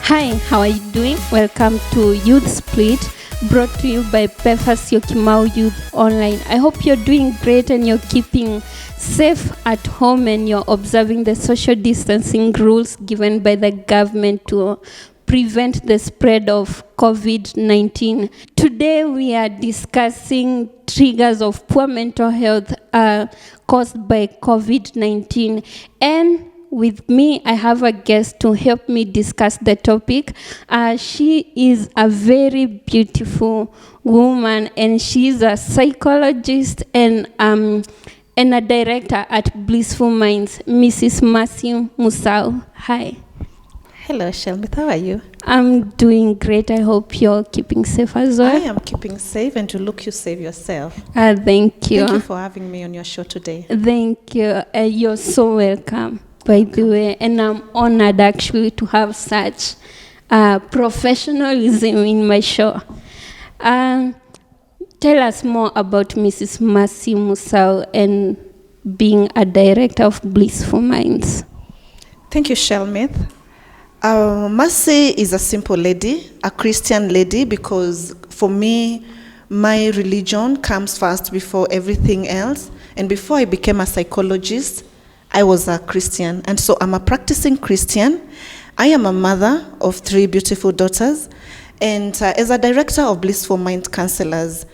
Hi, how are you doing? Welcome to Youth Split, brought to you by Pefas Yokimau Youth Online. I hope you're doing great and you're keeping safe at home and you're observing the social distancing rules given by the government to prevent the spread of Covid-19. Today we are discussing triggers of poor mental health caused by Covid-19, and with me, I have a guest to help me discuss the topic. She is a very beautiful woman, and she's a psychologist and a director at Blissful Minds, Mrs Mercy Musau. Hi. Hello, Shelmith. How are you? I'm doing great. I hope you're keeping safe as well. I am keeping safe, and to look you save yourself. Thank you. Thank you for having me on your show today. Thank you. You're so welcome, by the way, and I'm honored actually to have such professionalism in my show. Tell us more about Mrs. Mercy Musau and being a director of Blissful Minds. Thank you, Shelmith. Mercy is a simple lady, a Christian lady, because for me, my religion comes first before everything else. And before I became a psychologist, I was a Christian, and so I'm a practicing Christian. I am a mother of 3 beautiful daughters, and as a director of Blissful Minds Counselors,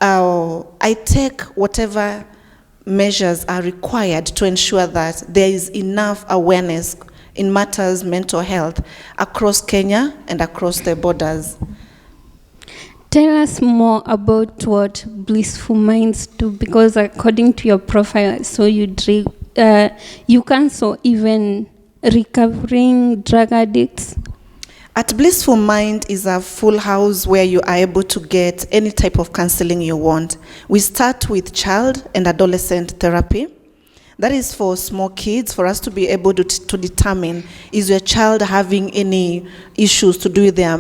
I take whatever measures are required to ensure that there is enough awareness in matters mental health across Kenya and across the borders. Tell us more about what Blissful Minds do, because according to your profile, so you counsel even recovering drug addicts. At Blissful Mind is a full house where you are able to get any type of counseling you want. We start with child and adolescent therapy. That is for small kids, for us to be able to determine, is your child having any issues to do with their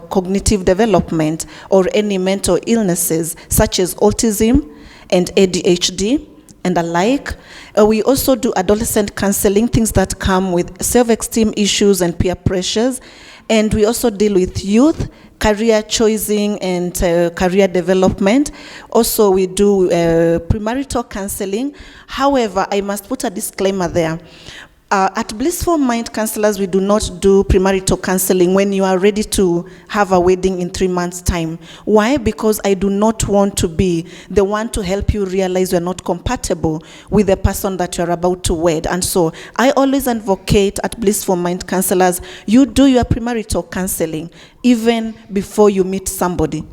cognitive development or any mental illnesses such as autism and ADHD and the like. We also do adolescent counseling, things that come with self-esteem issues and peer pressures. And we also deal with youth, career choosing and career development. Also, we do premarital counseling. However, I must put a disclaimer there. At Blissful Mind Counselors, we do not do premarital counseling when you are ready to have a wedding in 3 months' time. Why? Because I do not want to be the one to help you realize you're not compatible with the person that you're about to wed. And so I always advocate at Blissful Mind Counselors, you do your premarital counseling even before you meet somebody.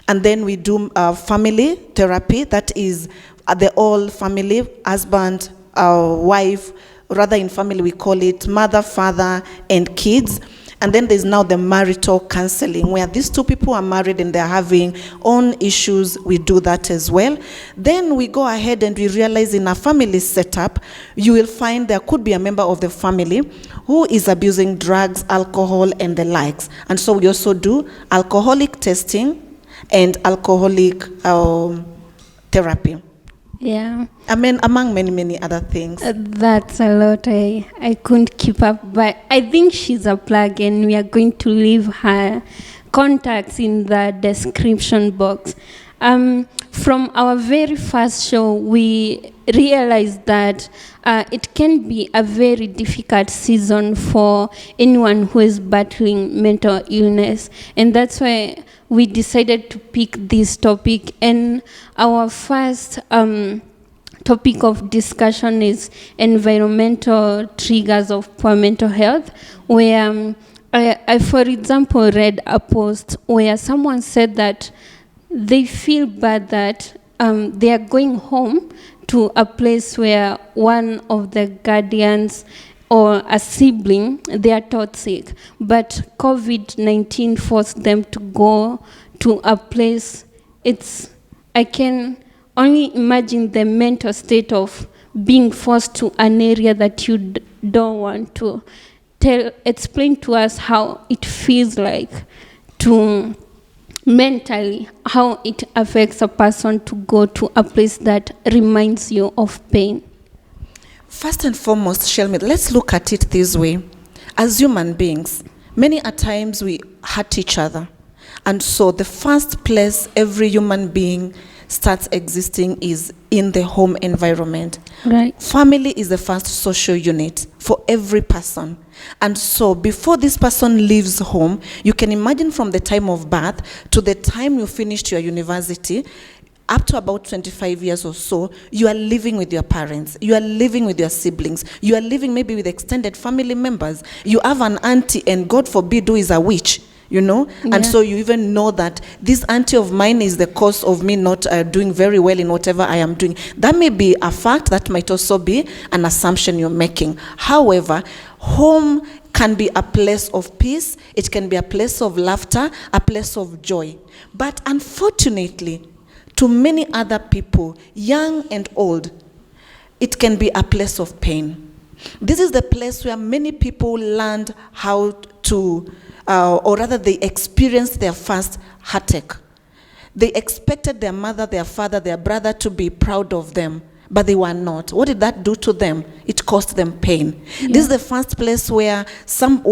And then we do family therapy, that is the whole family, husband, wife, rather in family we call it mother, father, and kids. And then there's now the marital counseling, where these 2 people are married and they're having own issues. We do that as well. Then we go ahead and we realize in a family setup, you will find there could be a member of the family who is abusing drugs, alcohol, and the likes. And so we also do alcoholic testing and alcoholic therapy. Yeah. I mean, among many, many other things. That's a lot. I couldn't keep up, but I think she's a plug, and we are going to leave her contacts in the description box. From our very first show, we realized that it can be a very difficult season for anyone who is battling mental illness, and that's why we decided to pick this topic. And our first topic of discussion is environmental triggers of poor mental health, where I, for example, read a post where someone said that they feel bad that they are going home to a place where one of the guardians or a sibling, they are toxic, but COVID-19 forced them to go to a place. I can only imagine the mental state of being forced to an area that you don't want to. Explain to us how it feels like to mentally, how it affects a person to go to a place that reminds you of pain. First and foremost, Shelmith, let's look at it this way. As human beings, Many a times we hurt each other. And so the first place every human being starts existing is in the home environment. Right. Family is the first social unit for every person. And so before this person leaves home, you can imagine from the time of birth to the time you finished your university, up to about 25 years or so, you are living with your parents, you are living with your siblings, you are living maybe with extended family members. You have an auntie, and God forbid who is a witch, you know? Yeah. And so you even know that this auntie of mine is the cause of me not doing very well in whatever I am doing. That may be a fact, that might also be an assumption you're making. However, home can be a place of peace, it can be a place of laughter, a place of joy. But unfortunately, to many other people, young and old, it can be a place of pain. This is the place where many people learned how to, or rather they experienced their first heartache. They expected their mother, their father, their brother to be proud of them, but they were not. What did that do to them? It caused them pain. Yeah. This is the first place where some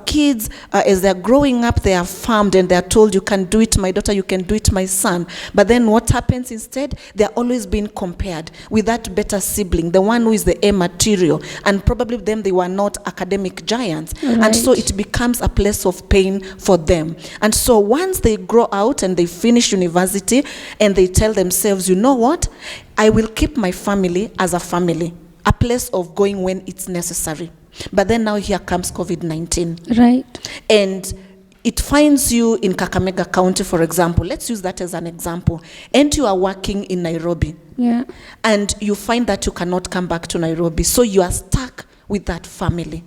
kids, as they're growing up, they are farmed and they're told, you can do it, my daughter, you can do it, my son. But then what happens instead? They're always being compared with that better sibling, the one who is the A material. And probably them, they were not academic giants. Right. And so it becomes a place of pain for them. And so once they grow out and they finish university and they tell themselves, you know what? I will keep my family as a family, a place of going when it's necessary. But then now here comes COVID-19. Right. And it finds you in Kakamega County, for example. Let's use that as an example. And you are working in Nairobi. Yeah. And you find that you cannot come back to Nairobi. So you are stuck with that family.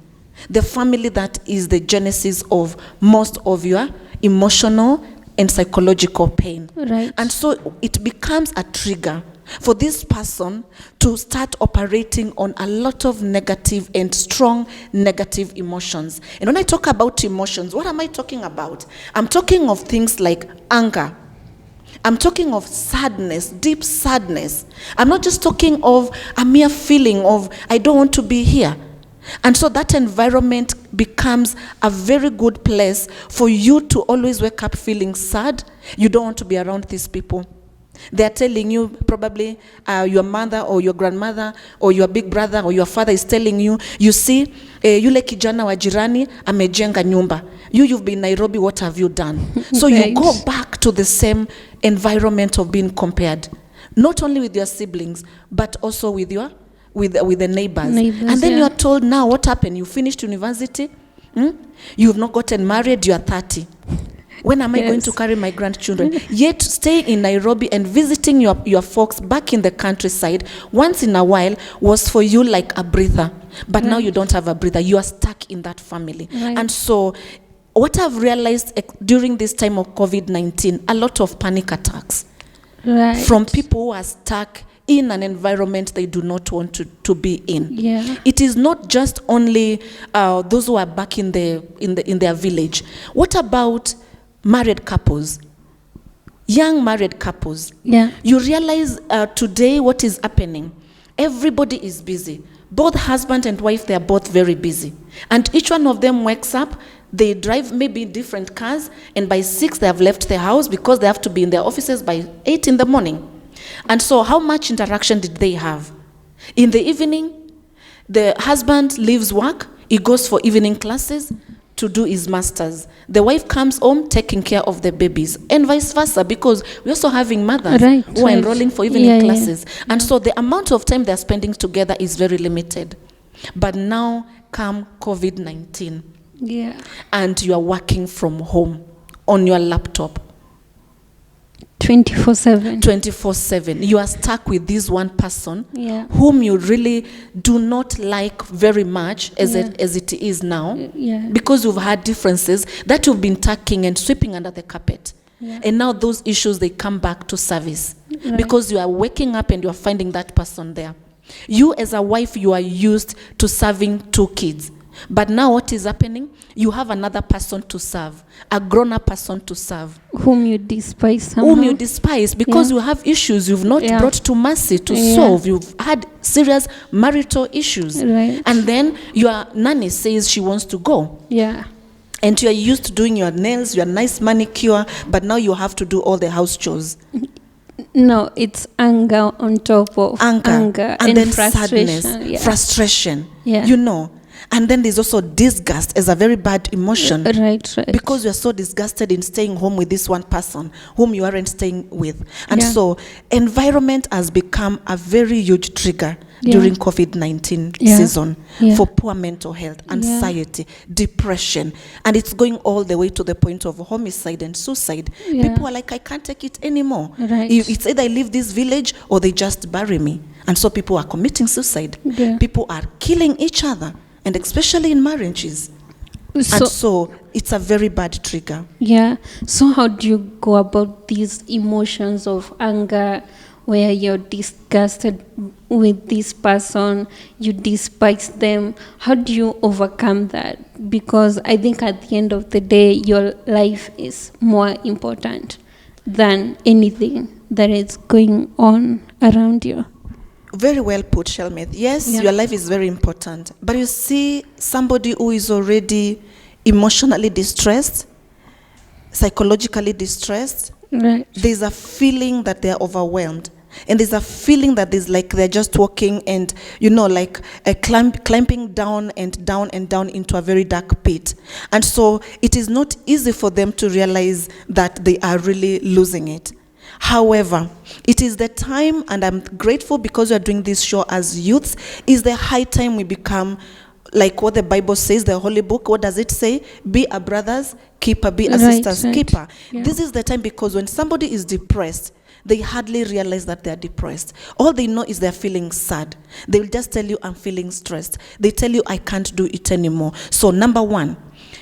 The family that is the genesis of most of your emotional and psychological pain. Right. And so it becomes a trigger for this person to start operating on a lot of negative and strong negative emotions. And when I talk about emotions, what am I talking about? I'm talking of things like anger. I'm talking of sadness, deep sadness. I'm not just talking of a mere feeling of, I don't want to be here. And so that environment becomes a very good place for you to always wake up feeling sad. You don't want to be around these people. They're telling you, probably your mother or your grandmother or your big brother or your father is telling you, you see, yule kijana wa jirani amejenga nyumba. You've been in Nairobi, what have you done? So Right. you go back to the same environment of being compared, not only with your siblings, but also with your with the neighbors. And then you're told, now what happened? You finished university, you've not gotten married, you're 30. When am I going to carry my grandchildren? Yet staying in Nairobi and visiting your folks back in the countryside once in a while was for you like a breather. But now you don't have a breather. You are stuck in that family. Right. And so what I've realized during this time of COVID-19, a lot of panic attacks from people who are stuck in an environment they do not want to be in. Yeah. It is not just only those who are back in their village. What about married couples, young married couples? Yeah. You realize today what is happening. Everybody is busy. Both husband and wife, they are both very busy. And each one of them wakes up, they drive maybe different cars, and by 6 they have left the house because they have to be in their offices by 8 in the morning. And so how much interaction did they have? In the evening, the husband leaves work, he goes for evening classes to do his masters. The wife comes home taking care of the babies, and vice versa, because we're also having mothers who are enrolling for evening classes. And so the amount of time they're spending together is very limited. But now come COVID-19. Yeah. And you are working from home on your laptop. 24/7. 24/7. You are stuck with this one person whom you really do not like very much as it is now, because you've had differences that you've been tucking and sweeping under the carpet. And now those issues, they come back to service because you are waking up and you are finding that person there. You as a wife, you are used to serving 2 kids. But now what is happening? You have another person to serve, a grown-up person to serve. Whom you despise somehow. Whom you despise because you have issues you've not brought to mercy to solve. You've had serious marital issues. Right. And then your nanny says she wants to go. Yeah. and you are used to doing your nails, your nice manicure, but now you have to do all the house chores. No, it's anger on top of anger and then frustration. sadness, frustration. Yeah. You know. And then there's also disgust as a very bad emotion. Right. Because you're so disgusted in staying home with this one person whom you aren't staying with. And so environment has become a very huge trigger during COVID-19 season for poor mental health, anxiety, depression. And it's going all the way to the point of homicide and suicide. People are like, I can't take it anymore. Right. It's either I leave this village or they just bury me. And so people are committing suicide. People are killing each other. And especially in marriages. So it's a very bad trigger. Yeah. So how do you go about these emotions of anger where you're disgusted with this person, you despise them? How do you overcome that? Because I think at the end of the day, your life is more important than anything that is going on around you. Very well put, Shelmith. Yes, your life is very important. But you see, somebody who is already emotionally distressed, psychologically distressed, there's a feeling that they're overwhelmed. And there's a feeling that there's like they're just walking and, like climbing down and down and down into a very dark pit. And so it is not easy for them to realize that they are really losing it. However, it is the time, and I'm grateful because we are doing this show as youths, is the high time we become like what the Bible says, the Holy Book. What does it say? Be a brother's keeper, be a sister's keeper. This is the time, because when somebody is depressed, they hardly realize that they're depressed. All they know is they're feeling sad. They will just tell you, I'm feeling stressed. They tell you, I can't do it anymore. So number one,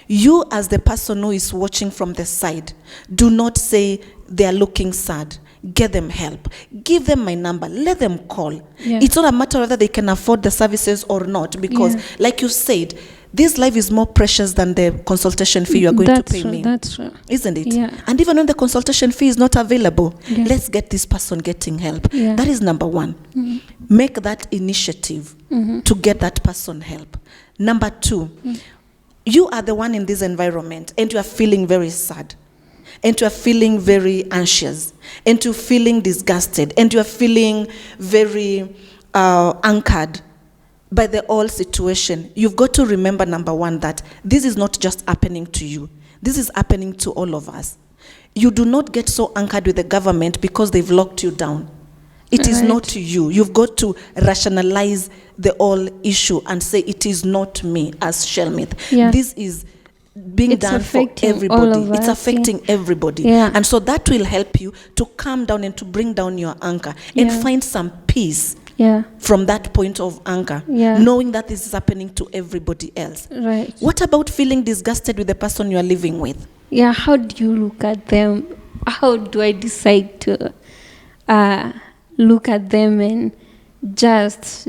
you as the person who is watching from the side, do not say they are looking sad. Get them help. Give them my number. Let them call. It's not a matter of whether they can afford the services or not, because like you said, this life is more precious than the consultation fee you are going to pay me. That's true. Isn't it? And even when the consultation fee is not available, let's get this person getting help. That is number one. Make that initiative to get that person help. Number two, you are the one in this environment and you are feeling very sad, and you are feeling very anxious, and you're feeling disgusted, and you are feeling very anchored by the whole situation. You've got to remember, number one, that this is not just happening to you. This is happening to all of us. You do not get so anchored with the government because they've locked you down. It is not you. You've got to rationalize the whole issue and say, it is not me as Shelmith. This is being done for everybody. It's affecting everybody. And so that will help you to calm down and to bring down your anger and find some peace from that point of anger, knowing that this is happening to everybody else. What about feeling disgusted with the person you are living with? How do you look at them? How do I decide to look at them and just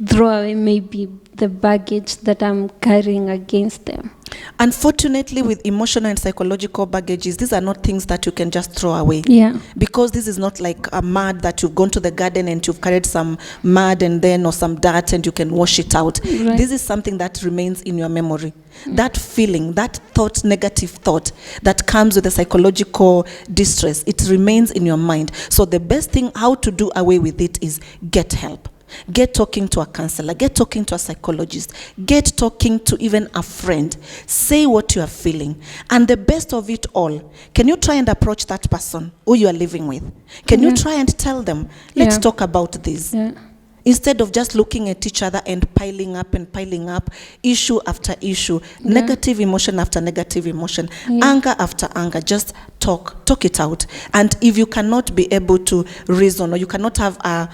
throw away maybe the baggage that I'm carrying against them? Unfortunately, with emotional and psychological baggages, these are not things that you can just throw away. Because this is not like a mud that you've gone to the garden and you've carried some mud and then or some dirt and you can wash it out. This is something that remains in your memory. That feeling, that thought, negative thought that comes with the psychological distress, it remains in your mind. So the best thing how to do away with it is get help. Get talking to a counselor, get talking to a psychologist, get talking to even a friend. Say what you are feeling. And the best of it all, can you try and approach that person who you are living with? Can you try and tell them, let's talk about this? Instead of just looking at each other and piling up, issue after issue, negative emotion after negative emotion, anger after anger, just talk it out. And if you cannot be able to reason, or you cannot have a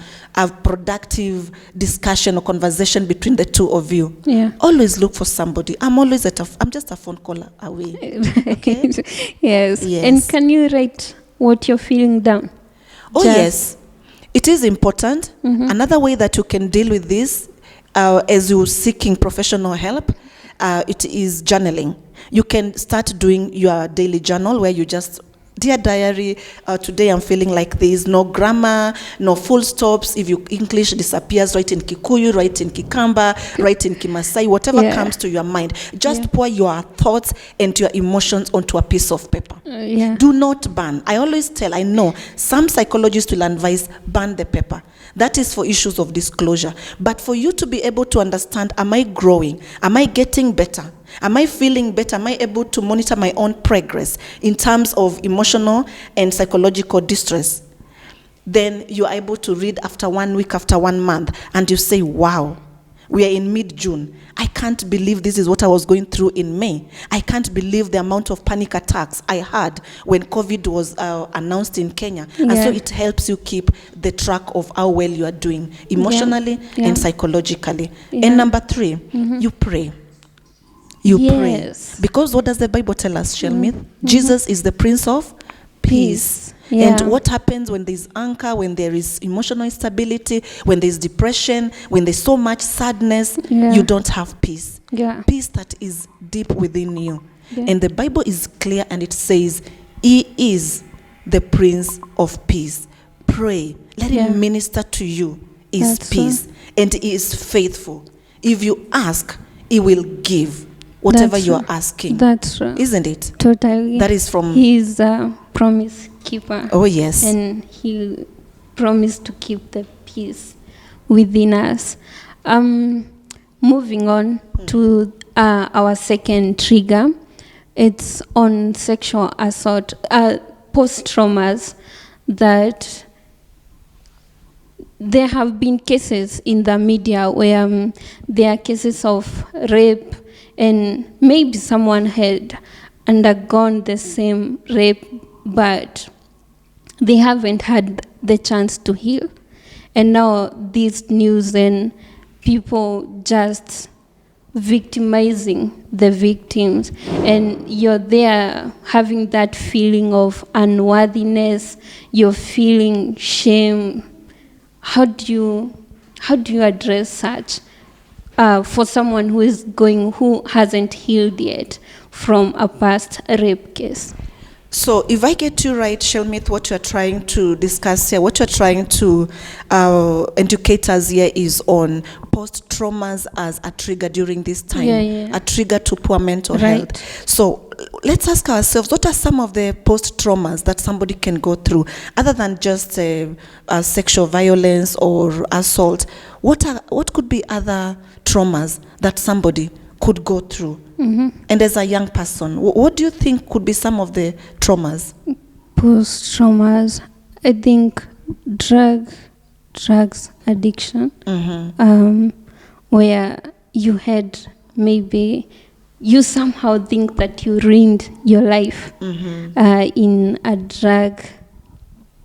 productive discussion or conversation between the two of you, always look for somebody. I'm just a phone call away. Okay? Yes. And can you write what you're feeling down? Yes. It is important. Another way that you can deal with this as you're seeking professional help, it is journaling. You can start doing your daily journal where you just dear diary, today I'm feeling like this. No grammar, no full stops. If your English disappears, write in Kikuyu, write in Kikamba, write in Kimasai, whatever comes to your mind. Just pour your thoughts and your emotions onto a piece of paper. Do not burn. I always tell, I know some psychologists will advise burn the paper. That is for issues of disclosure. But for you to be able to understand, am I growing? Am I getting better? Am I feeling better? Am I able to monitor my own progress in terms of emotional and psychological distress? Then you are able to read after 1 week, after 1 month, and you say, wow, we are in mid-June. I can't believe this is what I was going through in May. I can't believe the amount of panic attacks I had when COVID was announced in Kenya. And so it helps you keep the track of how well you are doing emotionally and psychologically. And number 3, you pray. You pray. Because what does the Bible tell us, Shelmith? Jesus is the Prince of Peace. And what happens when there's anger, when there is emotional instability, when there's depression, when there's so much sadness, you don't have peace. Peace that is deep within you. And the Bible is clear and it says, He is the Prince of Peace. Pray. Let Him minister to you His peace. And He is faithful. If you ask, He will give whatever you are asking. That's true. Isn't it? Totally. That is from... He is a promise keeper. Oh, yes. And He promised to keep the peace within us. Moving on to our second trigger. It's on sexual assault, post-traumas, that there have been cases in the media where there are cases of rape, and maybe someone had undergone the same rape, but they haven't had the chance to heal. And now this news and people just victimizing the victims, and you're there having that feeling of unworthiness, you're feeling shame. How do you address such for someone who hasn't healed yet from a past rape case? So if I get you right, Shelmith, what you're trying to discuss here, what you're trying to educate us here is on post-traumas as a trigger during this time, a trigger to poor mental health. So let's ask ourselves, what are some of the post-traumas that somebody can go through, other than just sexual violence or assault? What could be other traumas that somebody could go through? And as a young person, what do you think could be some of the traumas? Post-traumas, I think drugs addiction, where you had maybe, you somehow think that you ruined your life in a drug,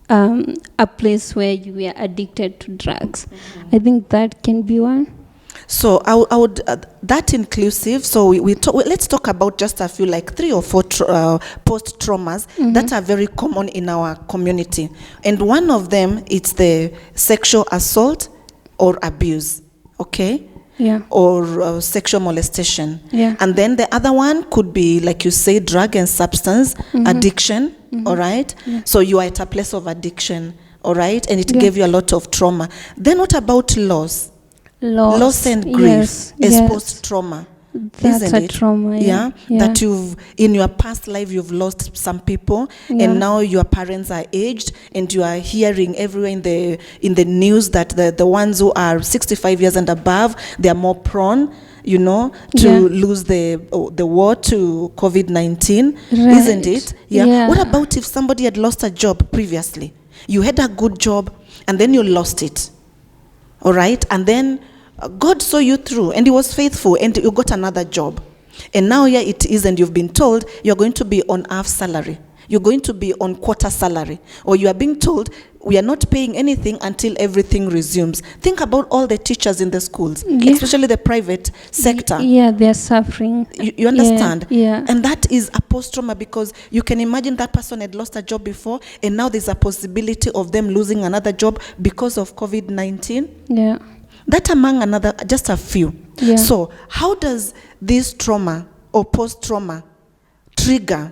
a place where you were addicted to drugs. I think that can be one. So I would that inclusive. So let's talk about just a few, like 3 or 4 post traumas that are very common in our community, and one of them it's the sexual assault or abuse, or sexual molestation, and then the other one could be, like you say, drug and substance addiction. All right, so you are at a place of addiction, all right, and it gave you a lot of trauma. Then what about loss and grief as post-trauma? That's isn't a it? trauma, that you've, in your past life, you've lost some people, and now your parents are aged, and you are hearing everywhere in the news that the ones who are 65 years and above, they are more prone, to lose the war to COVID-19, isn't it? What about if somebody had lost a job previously? You had a good job, and then you lost it. All right, and then God saw you through, and He was faithful, and you got another job. And now here it is, and you've been told you're going to be on half salary. You're going to be on quarter salary. Or you are being told, we are not paying anything until everything resumes. Think about all the teachers in the schools, especially the private sector. They're suffering. You understand? And that is a post-trauma, because you can imagine that person had lost a job before, and now there's a possibility of them losing another job because of COVID-19. That among another, just a few. So how does this trauma or post-trauma trigger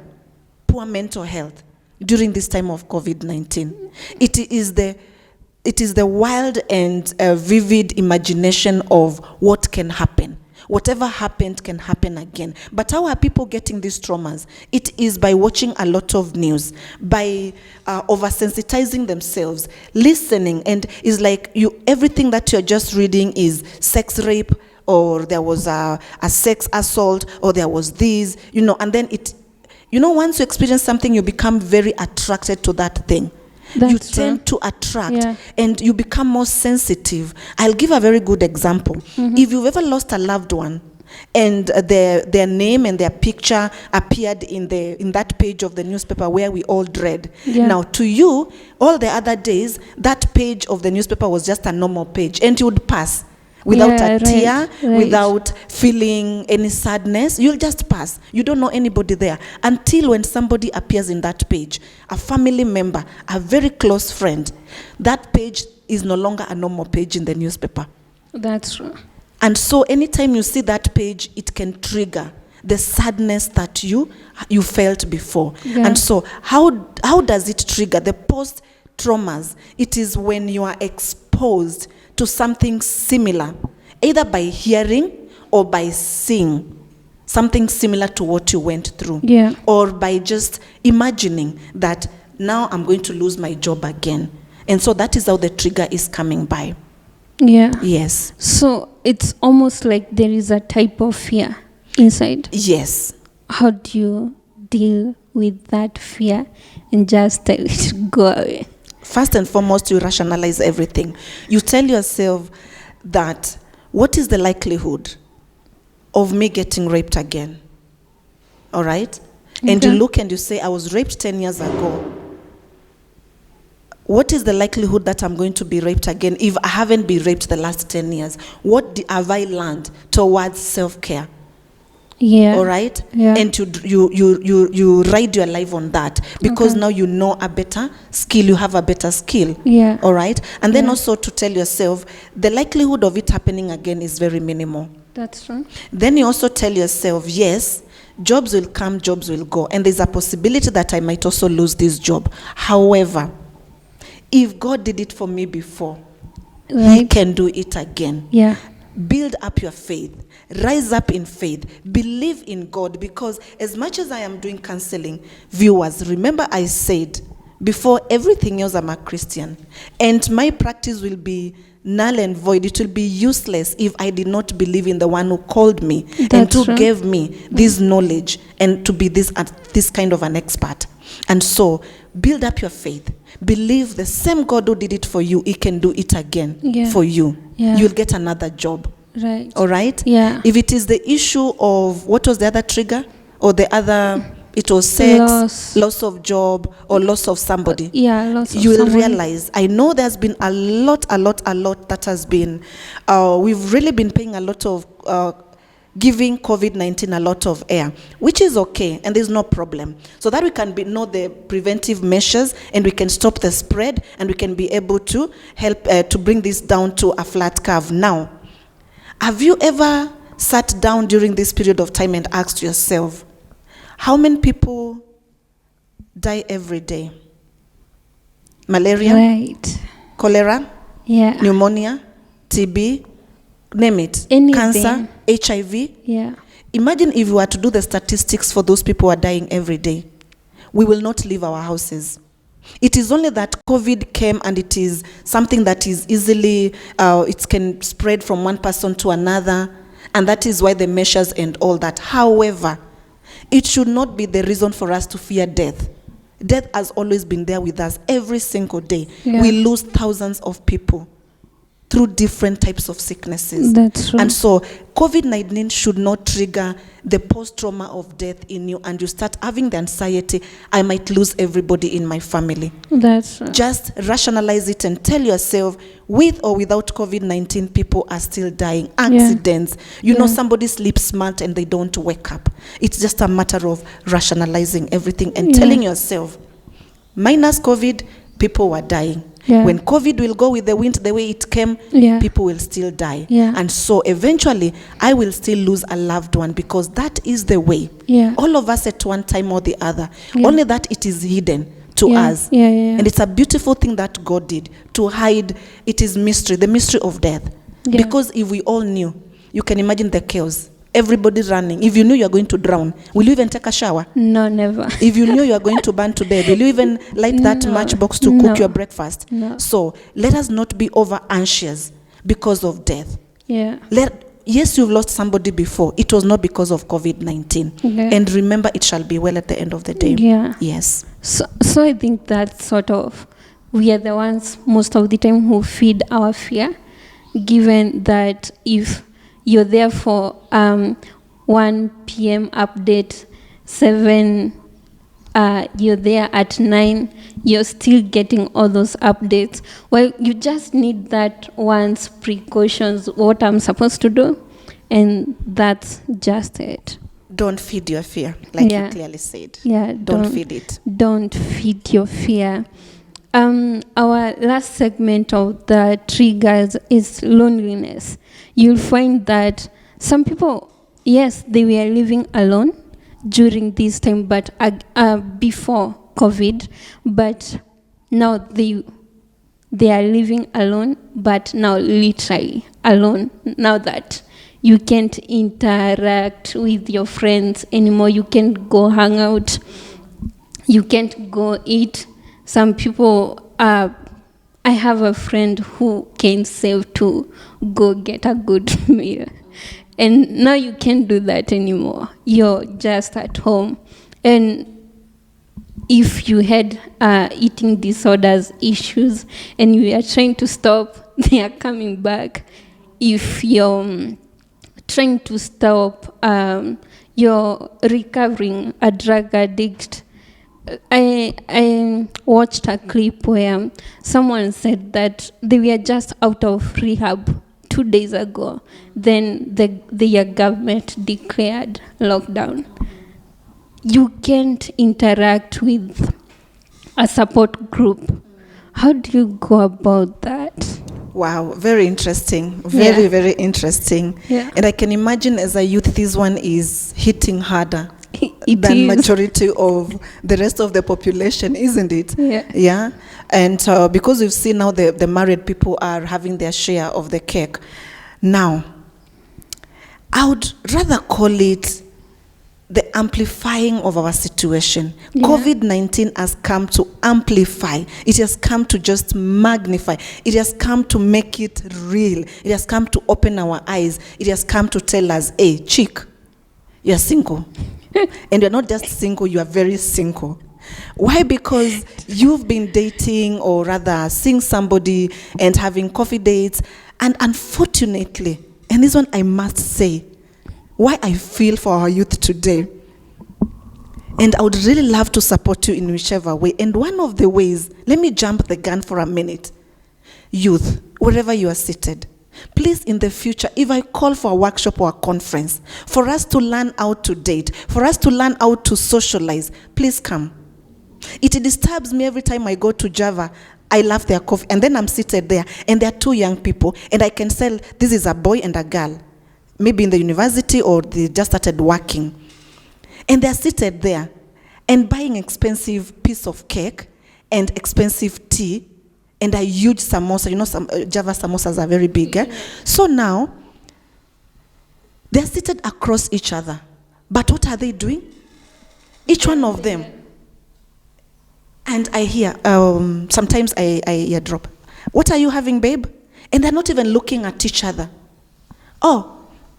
poor mental health? during this time of COVID-19. It is the wild and vivid imagination of what can happen. Whatever happened can happen again. But how are people getting these traumas? It is by watching a lot of news, by oversensitizing themselves, listening, and it's like everything that you're just reading is sex rape, or there was a sex assault, or there was this, and then once you experience something, you become very attracted to that thing. You tend to attract, and you become more sensitive. I'll give a very good example. If you've ever lost a loved one, and their name and their picture appeared in that page of the newspaper where we all dread. Now, to you, all the other days, that page of the newspaper was just a normal page, and you would pass. Without a tear, without feeling any sadness, you'll just pass. You don't know anybody there. Until when somebody appears in that page, a family member, a very close friend, that page is no longer a normal page in the newspaper. That's true. And so anytime you see that page, it can trigger the sadness that you felt before. And so how does it trigger the post-traumas? It is when you are exposed to something similar, either by hearing or by seeing something similar to what you went through, or by just imagining that now I'm going to lose my job again. And so that is how the trigger is coming by. Yes. So it's almost like there is a type of fear inside. Yes. How do you deal with that fear and just let it go away? First and foremost, you rationalize everything. You tell yourself that, what is the likelihood of me getting raped again? All right? And you look and you say, I was raped 10 years ago. What is the likelihood that I'm going to be raped again if I haven't been raped the last 10 years? What have I learned towards self-care? All right? And you ride your life on that, because now you know a better skill, you have a better skill. All right? And then also to tell yourself, the likelihood of it happening again is very minimal. That's true. Then you also tell yourself, yes, jobs will come, jobs will go, and there's a possibility that I might also lose this job. However, if God did it for me before, He can do it again. Build up your faith. Rise up in faith. Believe in God, because as much as I am doing counseling, viewers, remember I said before everything else, I'm a Christian, and my practice will be null and void. It will be useless if I did not believe in the one who called me and who gave me this knowledge and to be this kind of an expert. And so build up your faith. Believe the same God who did it for you, He can do it again for you. You'll get another job. All right? If it is the issue of, what was the other trigger? Or the other, it was sex, loss of job, or loss of somebody. Loss of you will realize, I know there's been a lot that has been, we've really been paying a lot of, giving COVID-19 a lot of air, which is okay, and there's no problem. So that we can know the preventive measures, and we can stop the spread, and we can be able to help to bring this down to a flat curve. Now, have you ever sat down during this period of time and asked yourself, how many people die every day? Malaria, cholera, pneumonia, TB, name it, cancer, HIV. Imagine if you were to do the statistics for those people who are dying every day. We will not leave our houses. It is only that COVID came, and it is something that is easily, it can spread from one person to another, and that is why the measures and all that. However, it should not be the reason for us to fear death. Death has always been there with us every single day. We lose thousands of people through different types of sicknesses. That's true. And so COVID-19 should not trigger the post-trauma of death in you, and you start having the anxiety, I might lose everybody in my family. That's true. Just rationalize it and tell yourself, with or without COVID-19, people are still dying. Accidents. You know, somebody sleeps smart and they don't wake up. It's just a matter of rationalizing everything and telling yourself, minus COVID, people were dying. When COVID will go with the wind the way it came, people will still die. And so eventually, I will still lose a loved one, because that is the way. All of us at one time or the other. Only that it is hidden. to us. Yeah. And it's a beautiful thing that God did to hide. It is mystery, the mystery of death. Yeah. Because if we all knew, you can imagine the chaos. Everybody running. If you knew you are going to drown, will you even take a shower? No, never. If you knew you are going to burn to death, will you even light that matchbox to cook your breakfast? No. So let us not be over anxious because of death. Yeah. Yes, you've lost somebody before. It was not because of COVID-19. Yeah. And remember, it shall be well at the end of the day. Yeah. Yes. So I think that sort of, we are the ones most of the time who feed our fear, given that if you're there for 1 p.m. update, 7, you're there at 9, you're still getting all those updates. Well, you just need that once precautions, what I'm supposed to do, and that's just it. Don't feed your fear, like you clearly said. Yeah, don't feed it. Don't feed your fear. Our last segment of the triggers is loneliness. You'll find that some people, yes, they were living alone during this time, but before COVID, but now they are living alone, but now literally alone. Now that you can't interact with your friends anymore, you can't go hang out, you can't go eat. Some people, I have a friend who can save to go get a good meal. And now you can't do that anymore. You're just at home. And if you had eating disorders issues and you are trying to stop, they are coming back. If you're trying to stop, you're recovering a drug addict. I watched a clip where someone said that they were just out of rehab 2 days ago. Then the government declared lockdown. You can't interact with a support group. How do you go about that? Wow, very interesting. Very interesting. Yeah. And I can imagine as a youth, this one is hitting harder It than is. majority of the rest of the population, isn't it? Yeah. And because we've seen now the married people are having their share of the cake. Now, I would rather call it the amplifying of our situation. Yeah. COVID-19 has come to amplify. It has come to just magnify. It has come to make it real. It has come to open our eyes. It has come to tell us, hey, chick, you're single. And you're not just single, you are very single. Why? Because you've been dating, or rather seeing somebody and having coffee dates. And unfortunately, and this one I must say, why I feel for our youth today. And I would really love to support you in whichever way. And one of the ways, let me jump the gun for a minute. Youth, wherever you are seated, please in the future, if I call for a workshop or a conference, for us to learn how to date, for us to learn how to socialize, please come. It disturbs me every time I go to Java. I love their coffee. And then I'm seated there, and there are 2 young people, and I can tell this is a boy and a girl. Maybe in the university, or they just started working. And they're seated there and buying expensive piece of cake and expensive tea and a huge samosa. You know, some Java samosas are very big. So now, they're seated across each other. But what are they doing? Each one of them. And I hear, sometimes I eardrop. What are you having, babe? And they're not even looking at each other. Oh,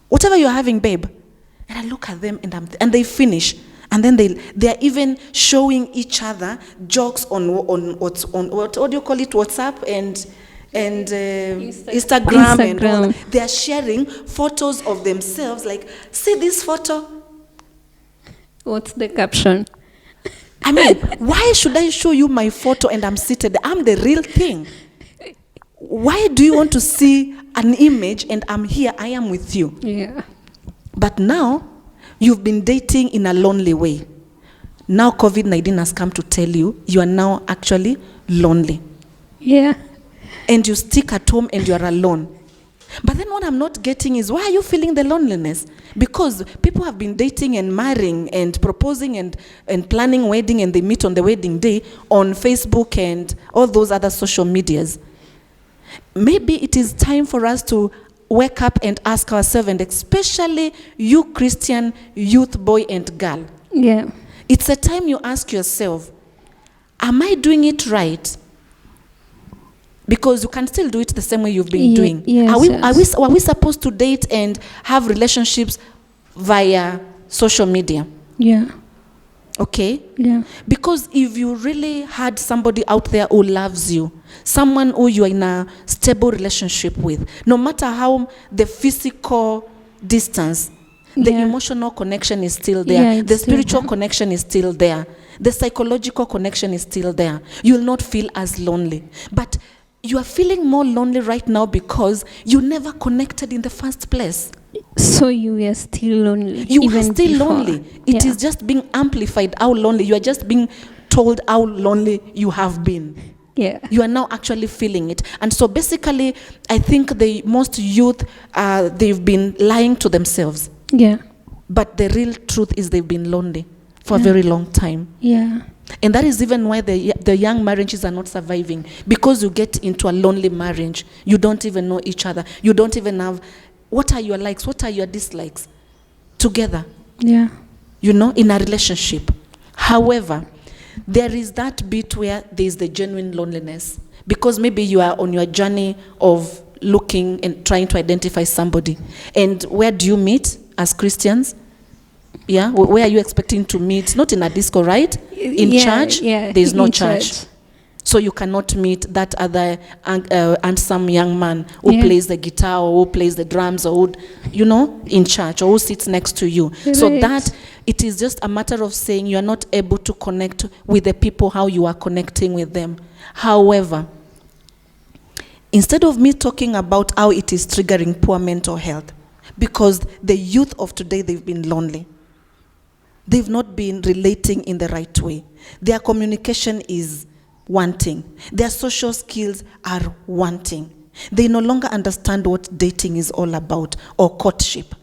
whatever you're having, babe. And I look at them, and they finish. And then they are even showing each other jokes on what do you call it, WhatsApp and Instagram and all that. They are sharing photos of themselves, like, see this photo? What's the caption? I mean, why should I show you my photo and I'm seated? I'm the real thing. Why do you want to see an image and I'm here, I am with you? Yeah. But now, you've been dating in a lonely way. Now COVID-19 has come to tell you, you are now actually lonely. Yeah. And you stick at home and you are alone. But then what I'm not getting is, why are you feeling the loneliness? Because people have been dating and marrying and proposing and planning wedding, and they meet on the wedding day on Facebook and all those other social medias. Maybe it is time for us to wake up and ask ourselves, and especially you Christian youth boy and girl. Yeah. It's a time you ask yourself, am I doing it right? Because you can still do it the same way you've been doing. Yes, Are we supposed to date and have relationships via social media? Yeah. Okay? Yeah. Because if you really had somebody out there who loves you, someone who you are in a stable relationship with, no matter how the physical distance, the emotional connection is still there. Yeah, the it's still spiritual there. connection is still there. The psychological connection is still there. You will not feel as lonely. But you are feeling more lonely right now because you never connected in the first place. So you were still lonely. You even are still before. lonely. It is just being amplified how lonely. You are just being told how lonely you have been. Yeah. You are now actually feeling it. And so basically, I think the most youth, they've been lying to themselves. Yeah. But the real truth is they've been lonely for a very long time. Yeah. And that is even why the young marriages are not surviving. Because you get into a lonely marriage. You don't even know each other. You don't even have, what are your likes? What are your dislikes? Together. Yeah. You know, in a relationship. However, there is that bit where there is the genuine loneliness. Because maybe you are on your journey of looking and trying to identify somebody. And where do you meet as Christians? Yeah, where are you expecting to meet? Not in a disco, right? In church? Yeah, there is no in church. So you cannot meet that other handsome young man who plays the guitar or who plays the drums or who, you know, in church, or who sits next to you. Right. So that, it is just a matter of saying you are not able to connect with the people how you are connecting with them. However, instead of me talking about how it is triggering poor mental health, because the youth of today, they've been lonely. They've not been relating in the right way. Their communication is wanting. Their social skills are wanting. They no longer understand what dating is all about, or courtship.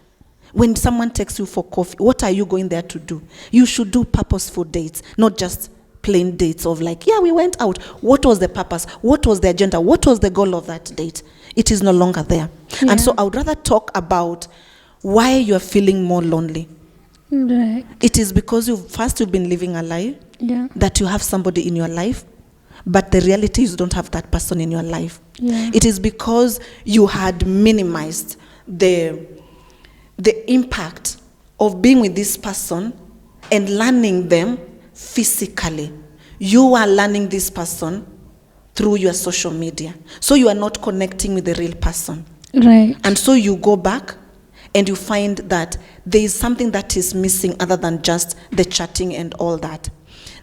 When someone takes you for coffee, what are you going there to do? You should do purposeful dates, not just plain dates of like, yeah, we went out. What was the purpose? What was the agenda? What was the goal of that date? It is no longer there. Yeah. And so I would rather talk about why you're feeling more lonely. Right. It is because you've been living a lie, that you have somebody in your life, but the reality is you don't have that person in your life. Yeah. It is because you had minimized the impact of being with this person and learning them physically. You are learning this person through your social media. So you are not connecting with the real person. Right. And so you go back and you find that there is something that is missing other than just the chatting and all that.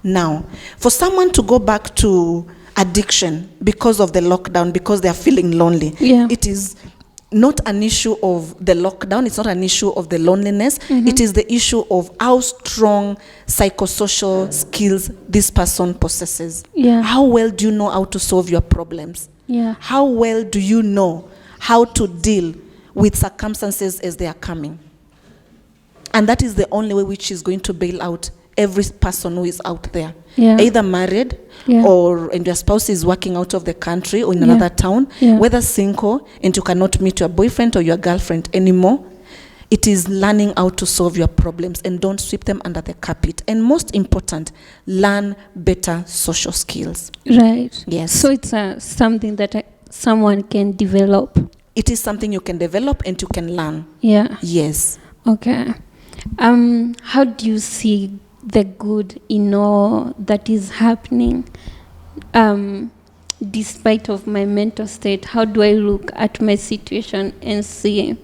Now, for someone to go back to addiction because of the lockdown, because they are feeling lonely, it is not an issue of the lockdown, it's not an issue of the loneliness, it is the issue of how strong psychosocial skills this person possesses. How well do you know how to solve your problems? How well do you know how to deal with circumstances as they are coming? And that is the only way which is going to bail out every person who is out there. Either married and your spouse is working out of the country or in another town, whether single and you cannot meet your boyfriend or your girlfriend anymore. It is learning how to solve your problems and don't sweep them under the carpet. And most important, learn better social skills. Right. Yes. So it's something that someone can develop. It is something you can develop and you can learn. Yeah. Yes. Okay. How do you see the good in all that is happening? Despite of my mental state, how do I look at my situation and see,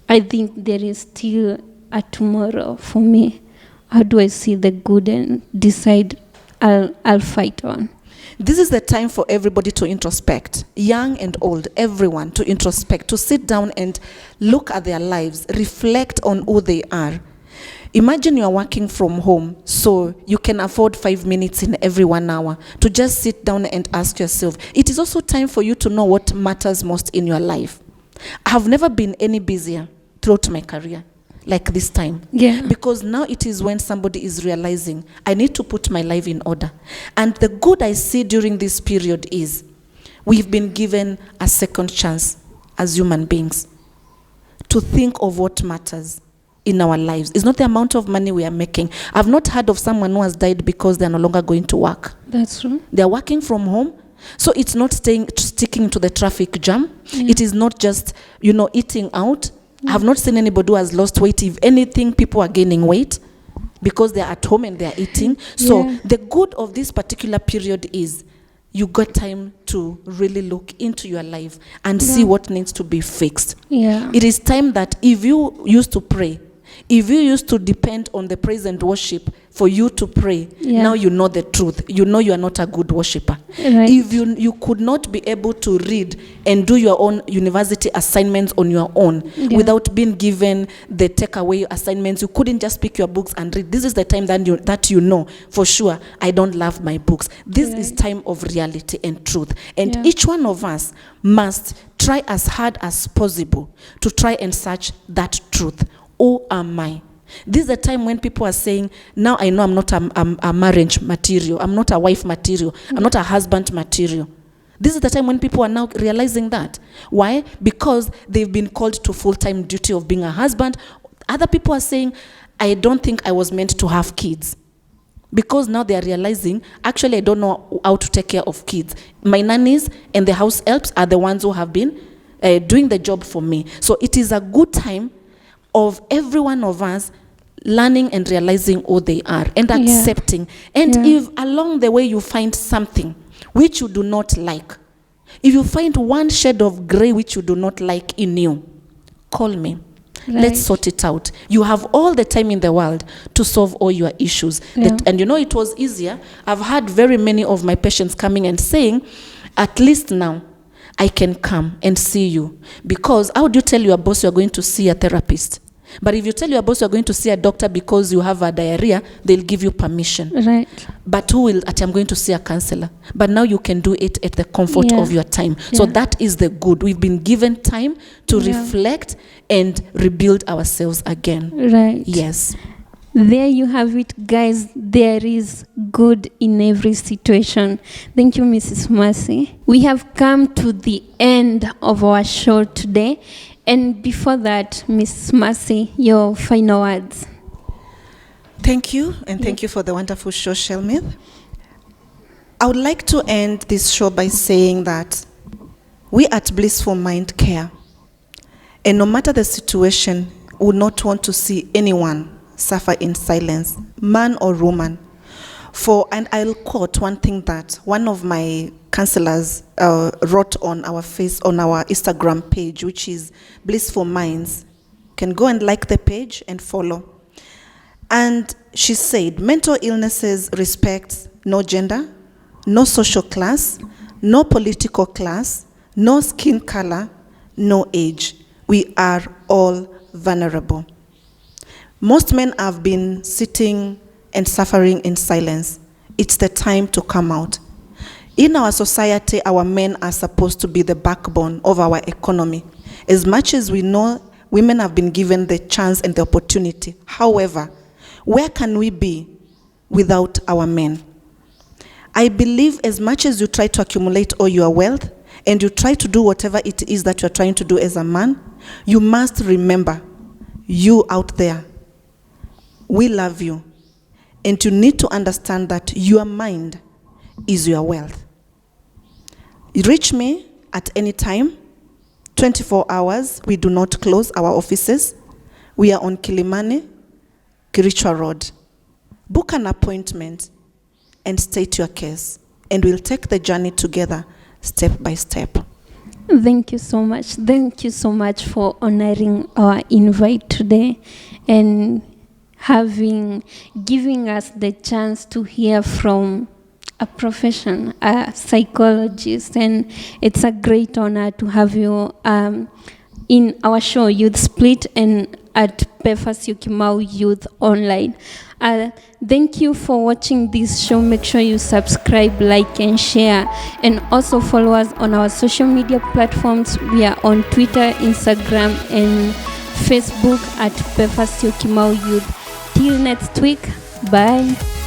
I think there is still a tomorrow for me? How do I see the good and decide I'll fight on? This is the time for everybody to introspect, young and old, everyone to introspect, to sit down and look at their lives, reflect on who they are. Imagine you are working from home, so you can afford 5 minutes in every 1 hour to just sit down and ask yourself. It is also time for you to know what matters most in your life. I have never been any busier throughout my career like this time. Yeah. Because now it is when somebody is realizing, I need to put my life in order. And the good I see during this period is, we've been given a second chance as human beings to think of what matters in our lives. It's not the amount of money we are making. I've not heard of someone who has died because they're no longer going to work. That's true. They're working from home. So it's not sticking to the traffic jam. Yeah. It is not just, eating out. I have not seen anybody who has lost weight. If anything, people are gaining weight because they're at home and they're eating. So the good of this particular period is you got time to really look into your life and see what needs to be fixed. Yeah. It is time that if you used to pray, if you used to depend on the praise and worship for you to pray, now you know the truth. You know you are not a good worshiper. Right. If you could not be able to read and do your own university assignments on your own without being given the takeaway assignments, you couldn't just pick your books and read. This is the time that you know for sure, I don't love my books. This is time of reality and truth. And each one of us must try as hard as possible to try and search that truth. Who am I? This is a time when people are saying, now I know I'm not a marriage material. I'm not a wife material. I'm not a husband material. This is the time when people are now realizing that. Why? Because they've been called to full-time duty of being a husband. Other people are saying, I don't think I was meant to have kids. Because now they are realizing, actually I don't know how to take care of kids. My nannies and the house helps are the ones who have been doing the job for me. So it is a good time of every one of us learning and realizing who they are and accepting. And if along the way you find something which you do not like, if you find one shade of gray which you do not like in you, call me. Right. Let's sort it out. You have all the time in the world to solve all your issues. And it was easier. I've had very many of my patients coming and saying, at least now, I can come and see you. Because how do you tell your boss you're going to see a therapist? But if you tell your boss you're going to see a doctor because you have a diarrhea, they'll give you permission. Right. But who will, I'm going to see a counselor. But now you can do it at the comfort of your time. So that is the good. We've been given time to reflect and rebuild ourselves again. Right. Yes. There you have it, guys. There is good in every situation. Thank you, Mrs. Mercy. We have come to the end of our show today. And before that, Mrs. Mercy, your final words. Thank you, and thank you for the wonderful show, Shelmith. I would like to end this show by saying that we at Blissful Mind care. And no matter the situation, we would not want to see anyone suffer in silence, man or woman. And I'll quote one thing that one of my counselors wrote on our Instagram page, which is Blissful Minds. You can go and like the page and follow. And she said, mental illnesses respect no gender, no social class, no political class, no skin color, no age. We are all vulnerable. Most men have been sitting and suffering in silence. It's the time to come out. In our society, our men are supposed to be the backbone of our economy. As much as we know, women have been given the chance and the opportunity. However, where can we be without our men? I believe as much as you try to accumulate all your wealth and you try to do whatever it is that you're trying to do as a man, you must remember, you out there, we love you. And you need to understand that your mind is your wealth. Reach me at any time, 24 hours. We do not close our offices. We are on Kilimani, Kirichwa Road. Book an appointment and state your case. And we'll take the journey together, step by step. Thank you so much. Thank you so much for honoring our invite today and giving us the chance to hear from a profession, a psychologist, and it's a great honor to have you in our show, Youth Split, and at Befa Syokimau Youth Online. Thank you for watching this show. Make sure you subscribe, like, and share. And also follow us on our social media platforms. We are on Twitter, Instagram, and Facebook at Befa Syokimau Youth. Till next week. Bye.